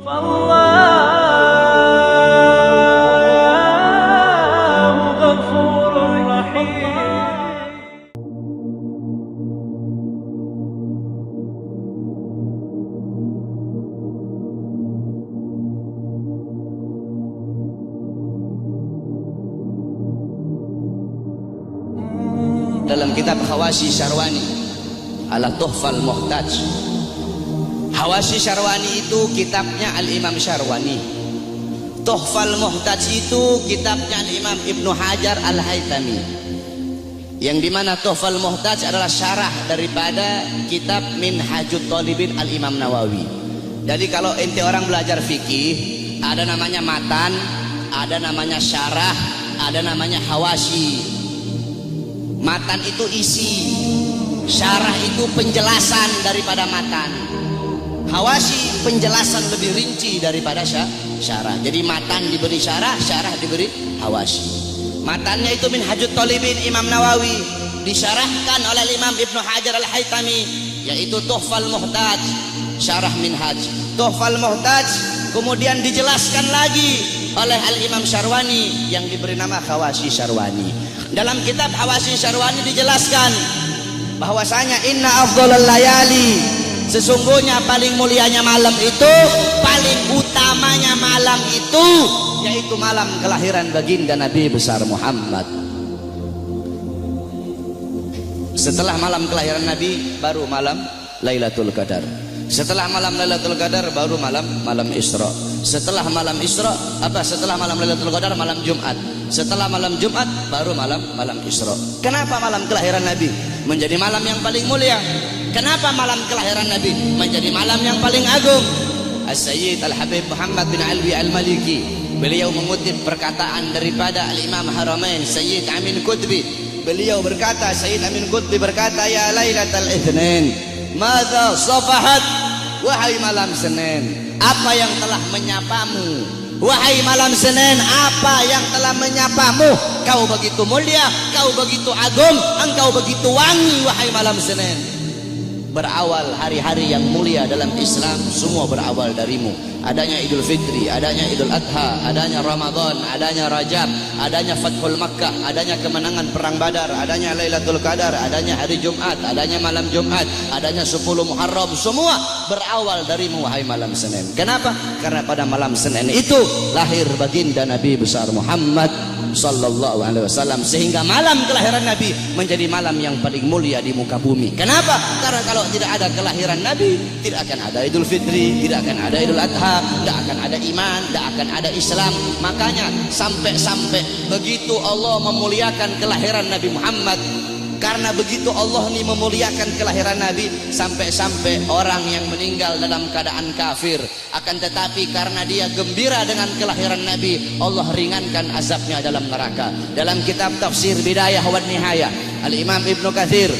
Dalam kitab Hawashi Syarwani ala Tuhfal Muhtaj. Hawashi Syarwani itu kitabnya Al-Imam Syarwani. Tuhfal Muhtaj itu kitabnya Al-Imam Ibnu Hajar Al-Haytami, yang dimana Tuhfal Muhtaj adalah syarah daripada kitab Minhajut Thalibin Al-Imam Nawawi. Jadi kalau ente orang belajar fikih, ada namanya matan, ada namanya syarah, ada namanya hawashi. Matan itu isi, syarah itu penjelasan daripada matan, hawashi penjelasan lebih rinci daripada syarah. Jadi matan diberi syarah, syarah diberi hawashi. Matannya itu Minhajut Thalibin Imam Nawawi, disyarahkan oleh Imam Ibnu Hajar Al-Haytami, yaitu Tuhfal Muhtaj, syarah Minhaj. Tuhfal Muhtaj kemudian dijelaskan lagi oleh Al-Imam Syarwani yang diberi nama Hawashi Syarwani. Dalam kitab Hawashi Syarwani dijelaskan bahwasanya inna afdhalal layali, sesungguhnya paling mulianya malam itu, paling utamanya malam itu, yaitu malam kelahiran baginda Nabi besar Muhammad. Setelah malam kelahiran Nabi baru malam Lailatul Qadar. Setelah malam Lailatul Qadar baru malam Isra. Setelah malam Isra setelah malam Lailatul Qadar malam Jumat. Setelah malam Jumat baru malam Isra. Kenapa malam kelahiran Nabi menjadi malam yang paling mulia? Kenapa malam kelahiran Nabi menjadi malam yang paling agung? As-Sayyid Al-Habib Muhammad bin Alwi Al-Maliki, beliau mengutip perkataan daripada Al-Imam Haramain Sayyid Amin Qutbi. Beliau berkata, Sayyid Amin Qutbi berkata, ya Lailatul Itsnin, madza safahat, wahai malam Senin, apa yang telah menyapamu? Wahai malam Senin, apa yang telah menyapamu? Kau begitu mulia, kau begitu agung, engkau begitu wangi, wahai malam Senin. Berawal hari-hari yang mulia dalam Islam, semua berawal darimu. Adanya Idul Fitri, adanya Idul Adha, adanya Ramadan, adanya Rajab, adanya Fathul Makkah, adanya kemenangan Perang Badar, adanya Lailatul Qadar, adanya hari Jumat, adanya malam Jumat, adanya 10 Muharram, semua berawal darimu wahai malam Senin. Kenapa? Karena pada malam Senin itu lahir baginda Nabi besar Muhammad sallallahu alaihi wasallam, sehingga malam kelahiran Nabi menjadi malam yang paling mulia di muka bumi. Kenapa? Karena kalau tidak ada kelahiran Nabi, tidak akan ada Idul Fitri, tidak akan ada Idul Adha, tidak akan ada iman, tidak akan ada Islam. Makanya sampai begitu Allah memuliakan kelahiran Nabi Muhammad, karena begitu Allah ini memuliakan kelahiran Nabi, sampai orang yang meninggal dalam keadaan kafir, akan tetapi karena dia gembira dengan kelahiran Nabi, Allah ringankan azabnya dalam neraka. Dalam kitab Tafsir Bidayah wa Nihayah, Al-Imam Ibnu Katsir,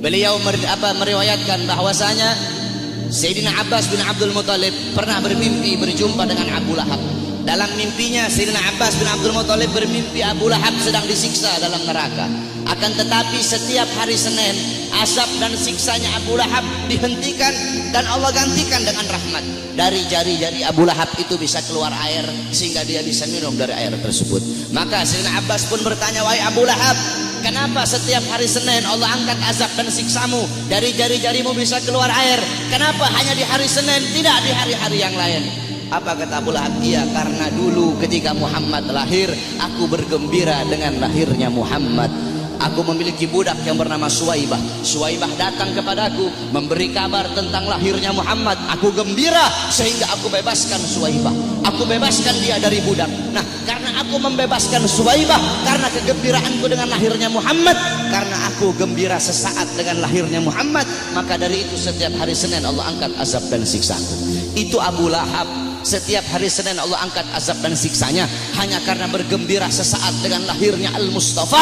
beliau meriwayatkan bahwasanya Sayyidina Abbas bin Abdul Muthalib pernah bermimpi berjumpa dengan Abu Lahab. Dalam mimpinya Sayyidina Abbas bin Abdul Muthalib bermimpi Abu Lahab sedang disiksa dalam neraka. Akan tetapi setiap hari Senin, azab dan siksanya Abu Lahab dihentikan dan Allah gantikan dengan rahmat. Dari jari-jari Abu Lahab itu bisa keluar air sehingga dia bisa minum dari air tersebut. Maka Sayyidina Abbas pun bertanya, wahai Abu Lahab, kenapa setiap hari Senin Allah angkat azab dan siksamu? Dari jari-jarimu bisa keluar air. Kenapa hanya di hari Senin, tidak di hari-hari yang lain? Apa kata Abu Lahab? Iya, karena dulu ketika Muhammad lahir, aku bergembira dengan lahirnya Muhammad. Aku memiliki budak yang bernama Suwaibah. Suwaibah datang kepadaku memberi kabar tentang lahirnya Muhammad. Aku gembira sehingga aku bebaskan Suwaibah. Aku bebaskan dia dari budak. Nah, karena aku membebaskan Suwaibah, karena kegembiraanku dengan lahirnya Muhammad, karena aku gembira sesaat dengan lahirnya Muhammad, maka dari itu setiap hari Senin Allah angkat azab dan siksaku. Itu Abu Lahab. Setiap hari Senin Allah angkat azab dan siksanya hanya karena bergembira sesaat dengan lahirnya Al-Mustafa.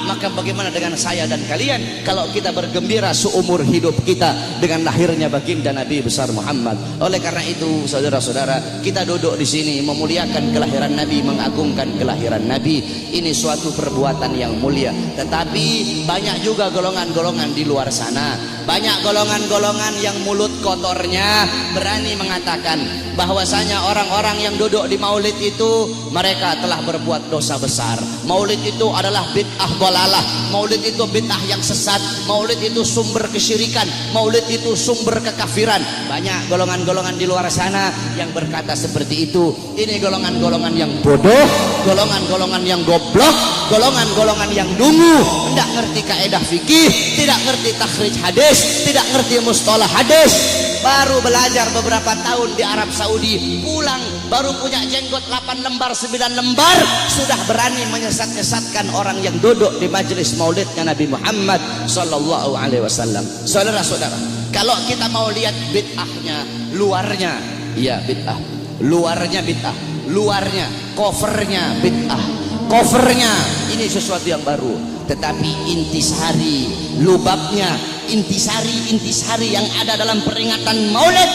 maka bagaimana dengan saya dan kalian kalau kita bergembira seumur hidup kita dengan lahirnya baginda Nabi besar Muhammad. Oleh karena itu saudara-saudara, kita duduk di sini memuliakan kelahiran Nabi, mengagungkan kelahiran Nabi. Ini suatu perbuatan yang mulia. Tetapi banyak juga golongan-golongan di luar sana, banyak golongan-golongan yang mulut kotornya berani mengatakan bahwasanya orang-orang yang duduk di maulid itu mereka telah berbuat dosa besar. Maulid itu adalah bid'ah dhalalah, maulid itu bid'ah yang sesat, maulid itu sumber kesyirikan, maulid itu sumber kekafiran. Banyak golongan-golongan di luar sana yang berkata seperti itu. Ini golongan-golongan yang bodoh, golongan-golongan yang goblok, golongan-golongan yang dungu, tidak ngerti kaidah fikih, tidak ngerti takhrij hadis, tidak ngerti mustalah hadis. Baru belajar beberapa tahun di Arab Saudi, pulang baru punya jenggot 8 lembar 9 lembar, sudah berani menyesat-nyesatkan orang yang duduk di majelis maulidnya Nabi Muhammad sallallahu alaihi wasallam. Saudara-saudara, kalau kita mau lihat bid'ahnya, luarnya ya bid'ah, luarnya bid'ah, luarnya covernya bid'ah, covernya ini sesuatu yang baru, tetapi intisari, lubabnya, intisari yang ada dalam peringatan maulid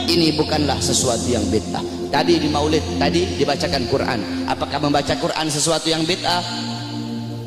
ini bukanlah sesuatu yang bid'ah. Tadi di maulid tadi dibacakan Quran. Apakah membaca Quran sesuatu yang bid'ah?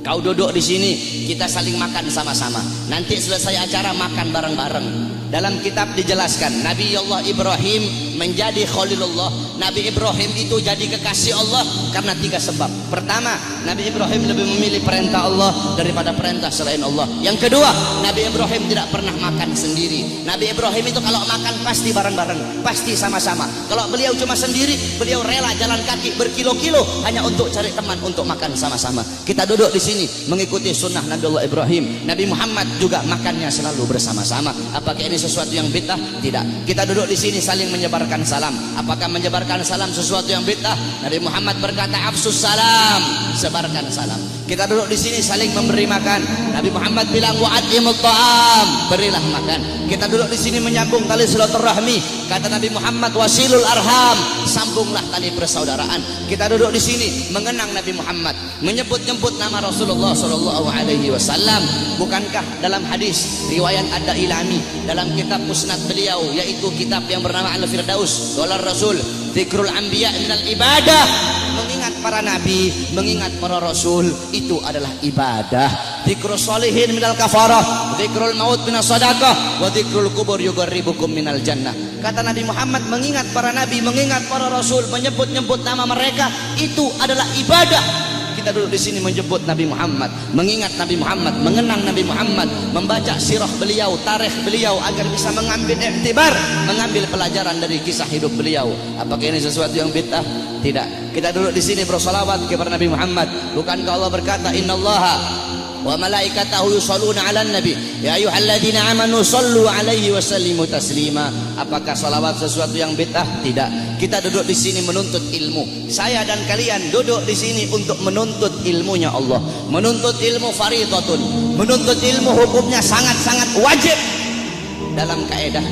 Kau duduk di sini, kita saling makan sama-sama. Nanti selesai acara makan bareng-bareng. Dalam kitab dijelaskan Nabi Allah Ibrahim menjadi Khalilullah. Nabi Ibrahim itu jadi kekasih Allah karena 3 sebab. Pertama, Nabi Ibrahim lebih memilih perintah Allah daripada perintah selain Allah. Yang kedua, Nabi Ibrahim tidak pernah makan sendiri. Nabi Ibrahim itu kalau makan pasti bareng-bareng, pasti sama-sama. Kalau beliau cuma sendiri, beliau rela jalan kaki berkilo-kilo hanya untuk cari teman untuk makan sama-sama. Kita duduk di sini mengikuti sunnah Nabi Allah Ibrahim. Nabi Muhammad juga makannya selalu bersama-sama. Apakah ini sesuatu yang bid'ah? Tidak. Kita duduk di sini saling menyebarkan salam. Apakah menyebarkan salam sesuatu yang bid'ah? Nabi Muhammad berkata afsus salam, sebarkan salam. Kita duduk di sini saling memberi makan. Nabi Muhammad bilang wa'atimut ta'am, berilah makan. Kita duduk di sini menyambung tali silaturahmi. Kata Nabi Muhammad wasilul arham, sambunglah tali persaudaraan. Kita duduk di sini mengenang Nabi Muhammad, menyebut-nyebut nama Rasulullah sallallahu alaihi wasallam. Bukankah dalam hadis riwayat Ad-Dailami dalam kitab musnad beliau, yaitu kitab yang bernama Al-Firdaus, qala Rasul dzikrul anbiya minal ibadah, mengingat para nabi, mengingat para rasul itu adalah ibadah. Dzikrus sholihin minal kafarah, dzikrul maut minas sadaqah, wa dzikrul kubur yuqarribukum minal jannah. Kata Nabi Muhammad, mengingat para nabi, mengingat para rasul, menyebut-nyebut nama mereka itu adalah ibadah. Kita duduk di sini menyebut Nabi Muhammad, mengingat Nabi Muhammad, mengenang Nabi Muhammad, membaca sirah beliau, tarikh beliau agar bisa mengambil iktibar, mengambil pelajaran dari kisah hidup beliau. Apakah ini sesuatu yang bid'ah? Tidak. Kita duduk di sini bersolawat kepada Nabi Muhammad. Bukankah Allah berkata innallaha wa malaikatahu yusholluna 'alan nabi ya ayyuhalladzina amanu shollu 'alaihi wa sallimu taslima. Apakah salawat sesuatu yang bid'ah? Tidak. Kita duduk di sini menuntut ilmu. Saya dan kalian duduk di sini untuk menuntut ilmunya Allah. Menuntut ilmu fardhatun. Menuntut ilmu hukumnya sangat-sangat wajib. Dalam kaidah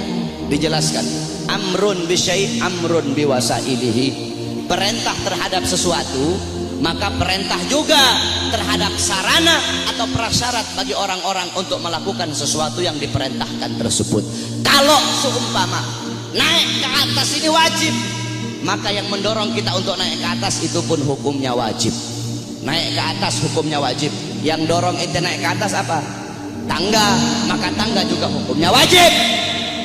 dijelaskan amrun bi syai' amrun bi wasailihi. Perintah terhadap sesuatu, maka perintah juga terhadap sarana atau prasyarat bagi orang-orang untuk melakukan sesuatu yang diperintahkan tersebut. Kalau seumpama naik ke atas ini wajib, maka yang mendorong kita untuk naik ke atas itu pun hukumnya wajib. Naik ke atas hukumnya wajib. Yang dorong ente naik ke atas apa? Tangga, maka tangga juga hukumnya wajib.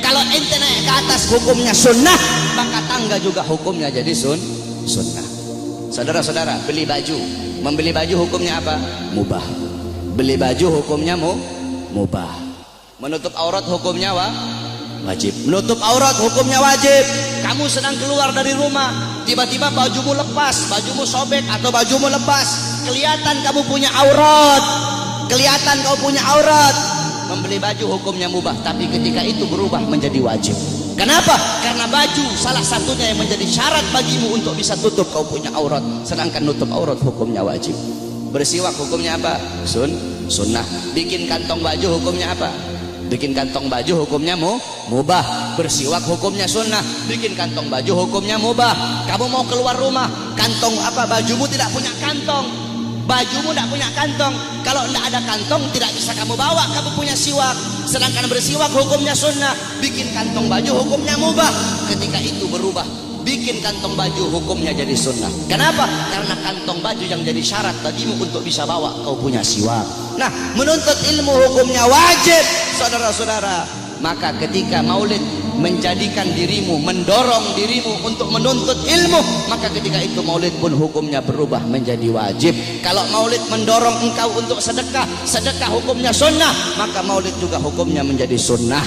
Kalau ente naik ke atas hukumnya sunnah, maka tangga juga hukumnya jadi sunnah. Saudara-saudara, beli baju, membeli baju hukumnya apa? Mubah. Beli baju hukumnya mubah. Menutup aurat hukumnya wajib. Menutup aurat hukumnya wajib. Kamu sedang keluar dari rumah, tiba-tiba bajumu lepas, bajumu sobek atau bajumu lepas, kelihatan kamu punya aurat, kelihatan kamu punya aurat. Membeli baju hukumnya mubah, tapi ketika itu berubah menjadi wajib. Kenapa? Karena baju salah satunya yang menjadi syarat bagimu untuk bisa tutup kau punya aurat, sedangkan nutup aurat hukumnya wajib. Bersiwak hukumnya apa? Sunnah. Bikin kantong baju hukumnya apa? Bikin kantong baju hukumnya mubah. Bersiwak hukumnya sunnah. Bikin kantong baju hukumnya mubah. Kamu mau keluar rumah, kantong apa? Bajumu tidak punya kantong. Bajumu tidak punya kantong, kalau tidak ada kantong tidak bisa kamu bawa. Kamu punya siwak, sedangkan bersiwak hukumnya sunnah. Bikin kantong baju hukumnya mubah. Ketika itu berubah, bikin kantong baju hukumnya jadi sunnah. Kenapa? Karena kantong baju yang jadi syarat bagimu untuk bisa bawa, kau punya siwak. Nah, menuntut ilmu hukumnya wajib, saudara-saudara. Maka ketika maulid menjadikan dirimu, mendorong dirimu untuk menuntut ilmu, maka ketika itu maulid pun hukumnya berubah menjadi wajib. Kalau maulid mendorong engkau untuk sedekah, sedekah hukumnya sunnah, maka maulid juga hukumnya menjadi sunnah.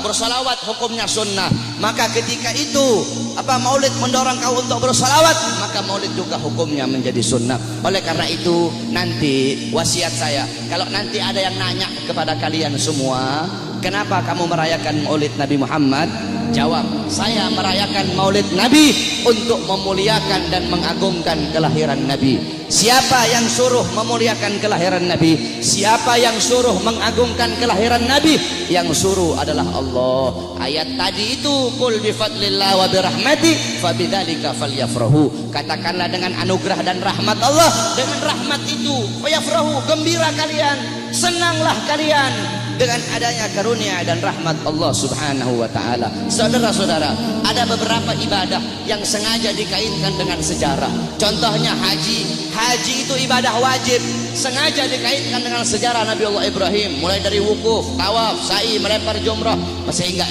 Bersolawat hukumnya sunnah, maka ketika itu maulid mendorong kau untuk bersolawat, maka maulid juga hukumnya menjadi sunnah. Oleh karena itu nanti wasiat saya, kalau nanti ada yang nanya kepada kalian semua, kenapa kamu merayakan maulid Nabi Muhammad? Jawab, saya merayakan maulid Nabi untuk memuliakan dan mengagungkan kelahiran Nabi. Siapa yang suruh memuliakan kelahiran Nabi? Siapa yang suruh mengagungkan kelahiran Nabi? Yang suruh adalah Allah. Ayat tadi itu, qul bi fadlillah wa bi rahmati fabidzalika falyafrahu. Katakanlah dengan anugerah dan rahmat Allah, dengan rahmat itu fayafrahu, gembira kalian, senanglah kalian dengan adanya karunia dan rahmat Allah Subhanahu wa taala. Saudara-saudara, ada beberapa ibadah yang sengaja dikaitkan dengan sejarah. Contohnya haji. Haji itu ibadah wajib, sengaja dikaitkan dengan sejarah Nabi Allah Ibrahim, mulai dari wukuf, tawaf, sa'i, melempar jumrah, sehingga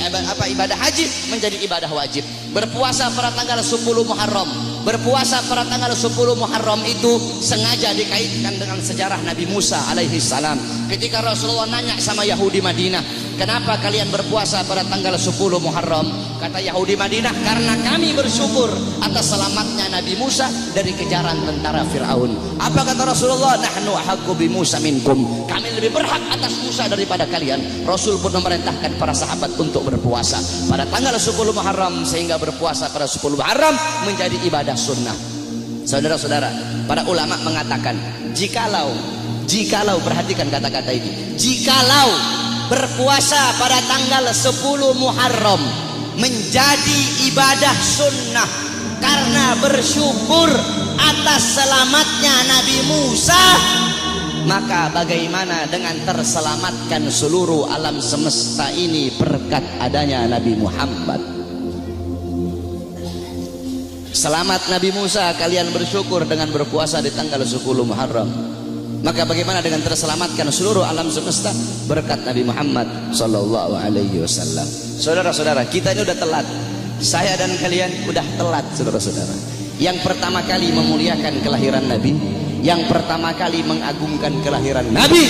ibadah haji menjadi ibadah wajib. Berpuasa pada tanggal 10 Muharram. Berpuasa pada tanggal 10 Muharram itu sengaja dikaitkan dengan sejarah Nabi Musa alaihi salam. Ketika Rasulullah nanya sama Yahudi Madinah, kenapa kalian berpuasa pada tanggal 10 Muharram? Kata Yahudi Madinah, karena kami bersyukur atas selamatnya Nabi Musa dari kejaran tentara Fir'aun. Apa kata Rasulullah? Nahnu ahaqqu bi Musa minkum. Kami lebih berhak atas Musa daripada kalian. Rasul pun memerintahkan para sahabat untuk berpuasa pada tanggal 10 Muharram, sehingga berpuasa pada 10 Muharram menjadi ibadah sunnah. Saudara-saudara, para ulama mengatakan, jikalau perhatikan kata-kata ini, jikalau berpuasa pada tanggal 10 Muharram menjadi ibadah sunnah karena bersyukur atas selamatnya Nabi Musa, maka bagaimana dengan terselamatkan seluruh alam semesta ini berkat adanya Nabi Muhammad? Selamat Nabi Musa, kalian bersyukur dengan berpuasa di tanggal 10 Muharram. Maka bagaimana dengan terselamatkan seluruh alam semesta berkat Nabi Muhammad sallallahu alaihi wasallam. Saudara-saudara, kita ini udah telat. Saya dan kalian udah telat, saudara-saudara. Yang pertama kali memuliakan kelahiran Nabi, yang pertama kali mengagungkan kelahiran Nabi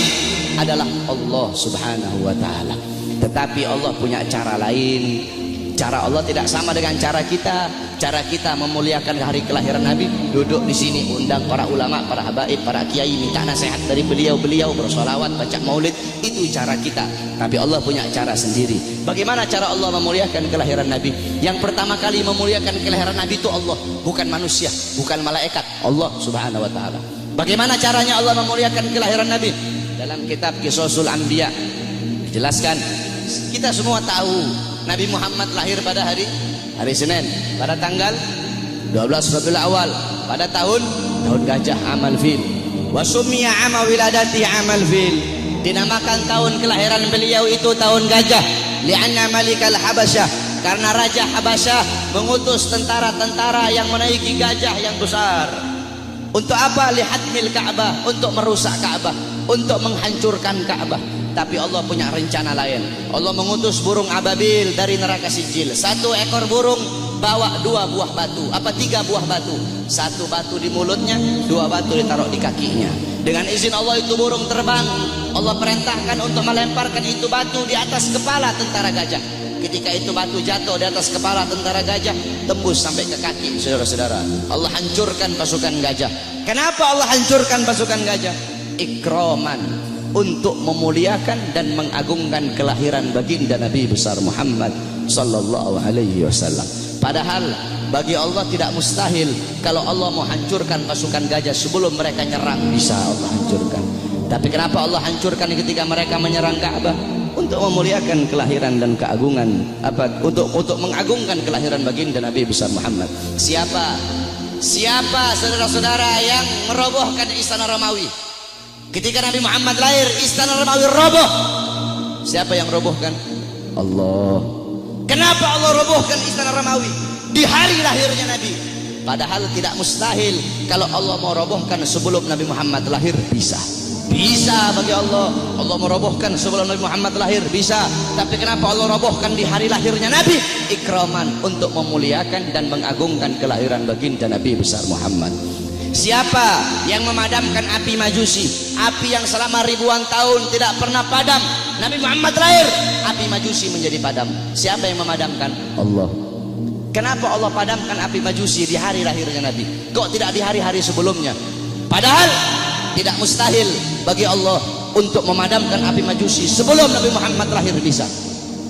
adalah Allah Subhanahu wa taala. Tetapi Allah punya cara lain. Cara Allah tidak sama dengan cara kita. Cara kita memuliakan hari kelahiran Nabi, duduk di sini, undang para ulama, para habaib, para kiai, minta nasihat dari beliau-beliau, bersolawat, baca maulid. Itu cara kita. Tapi Allah punya cara sendiri. Bagaimana cara Allah memuliakan kelahiran Nabi? Yang pertama kali memuliakan kelahiran Nabi itu Allah, bukan manusia, bukan malaikat, Allah Subhanahu wa taala. Bagaimana caranya Allah memuliakan kelahiran Nabi? Dalam kitab Qisasul Anbiya dijelaskan. Kita semua tahu Nabi Muhammad lahir pada hari Senin, pada tanggal 12 Rabiul Awal, pada tahun gajah, amal fil. Wa summiya ama wiladati amal fil. Dinamakan tahun kelahiran beliau itu tahun gajah, li'anna malikal Habasyah, karena raja Habasyah mengutus tentara-tentara yang menaiki gajah yang besar. Untuk apa? Lihadmil Ka'bah, untuk merusak Ka'bah, untuk menghancurkan Ka'bah. Tapi Allah punya rencana lain. Allah mengutus burung ababil dari neraka Sijil. Satu ekor burung bawa 2 buah batu, 3 buah batu. 1 batu di mulutnya, 2 batu ditaruh di kakinya. Dengan izin Allah itu burung terbang. Allah perintahkan untuk melemparkan itu batu di atas kepala tentara gajah. Ketika itu batu jatuh di atas kepala tentara gajah, tembus sampai ke kaki, saudara-saudara. Allah hancurkan pasukan gajah. Kenapa Allah hancurkan pasukan gajah? Ikraman, untuk memuliakan dan mengagungkan kelahiran baginda Nabi besar Muhammad sallallahu alaihi wasallam. Padahal bagi Allah tidak mustahil kalau Allah mau hancurkan pasukan gajah sebelum mereka nyerang, bisa Allah hancurkan. Tapi kenapa Allah hancurkan ketika mereka menyerang Ka'bah? Untuk memuliakan kelahiran dan keagungan, untuk mengagungkan kelahiran baginda Nabi besar Muhammad. Siapa Siapa saudara-saudara yang merobohkan istana Romawi? Ketika Nabi Muhammad lahir, istana Romawi roboh. Siapa yang robohkan? Allah. Kenapa Allah robohkan istana Romawi di hari lahirnya Nabi? Padahal tidak mustahil. Kalau Allah mau robohkan sebelum Nabi Muhammad lahir, bisa. Bisa bagi Allah. Allah merobohkan sebelum Nabi Muhammad lahir, bisa. Tapi kenapa Allah robohkan di hari lahirnya Nabi? Ikraman, untuk memuliakan dan mengagungkan kelahiran baginda Nabi besar Muhammad. Siapa yang memadamkan api Majusi, api yang selama ribuan tahun tidak pernah padam? Nabi Muhammad lahir, api Majusi menjadi padam. Siapa yang memadamkan? Allah. Kenapa Allah padamkan api Majusi di hari lahirnya Nabi? Kok tidak di hari-hari sebelumnya? Padahal tidak mustahil bagi Allah untuk memadamkan api Majusi sebelum Nabi Muhammad lahir, bisa.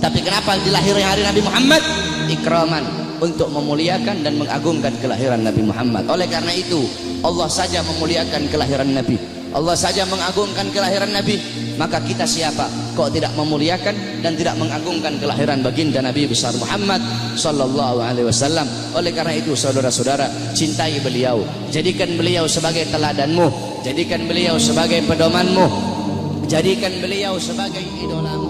Tapi kenapa di lahirnya hari Nabi Muhammad? Ikraman, untuk memuliakan dan mengagungkan kelahiran Nabi Muhammad. Oleh karena itu Allah saja memuliakan kelahiran Nabi, Allah saja mengagungkan kelahiran Nabi. Maka kita siapa kok tidak memuliakan dan tidak mengagungkan kelahiran baginda Nabi besar Muhammad sallallahu alaihi wasallam. Oleh karena itu saudara-saudara, cintai beliau, jadikan beliau sebagai teladanmu, jadikan beliau sebagai pedomanmu, jadikan beliau sebagai idolamu.